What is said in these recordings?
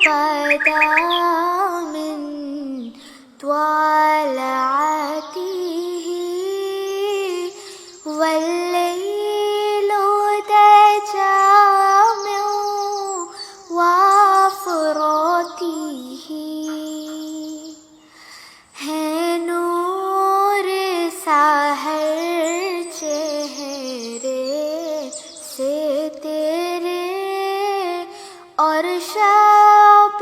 बदा मिन tala'atihi वालीलु daja wafratihi है नूरे सहार चेहरे से तेरे और शब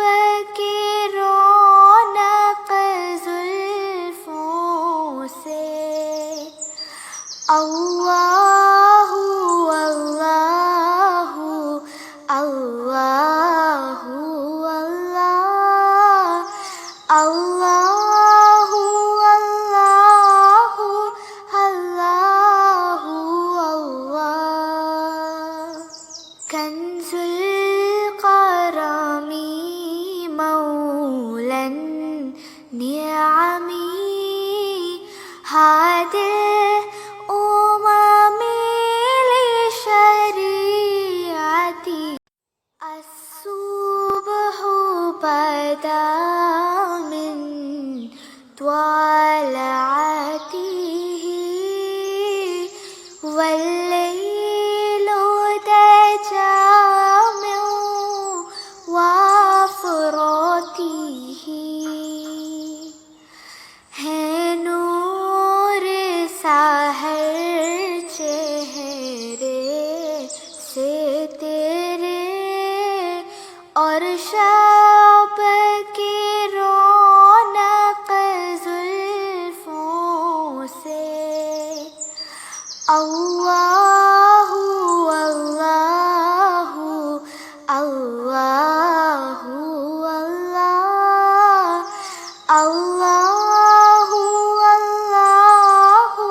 की रौनक जुल्फों से अल्लाहु अल्लाहु अल्लाहु अल्लाह अल्लाहु अल्लाहु अल्लाहु अल्लाह कंज़ुल-कारामी मोwl-an-ni'amii हादिल-umamii shari'ati As-subhu bada min tala'atihi waلیlu daja wafratihi है नूरे सहार चेहरे से तेरे और शब की रौनक जुल्फों से अल्लाहु अल्लाहु अल्लाहु अल्लाह अल्लाहु अल्लाहु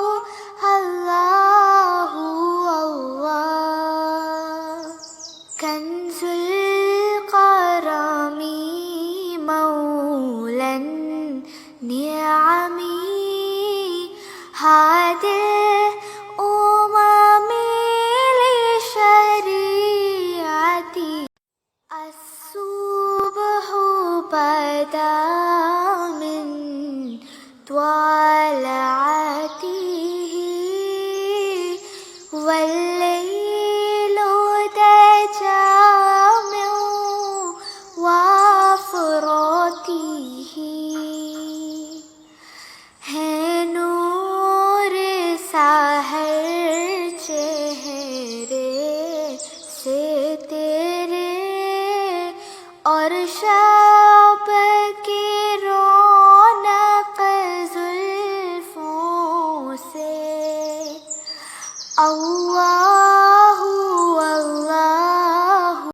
अल्लाहु अल्लाह कंज़ुल-कारामी मोwl-an-ni'amii हादिल-umamii shari'ati As-subhu bada min tala'atihi waلیlu daja wafratihi है नूरे सहार चेहरे से तेरे और शब की रौनक जुल्फों से अल्लाह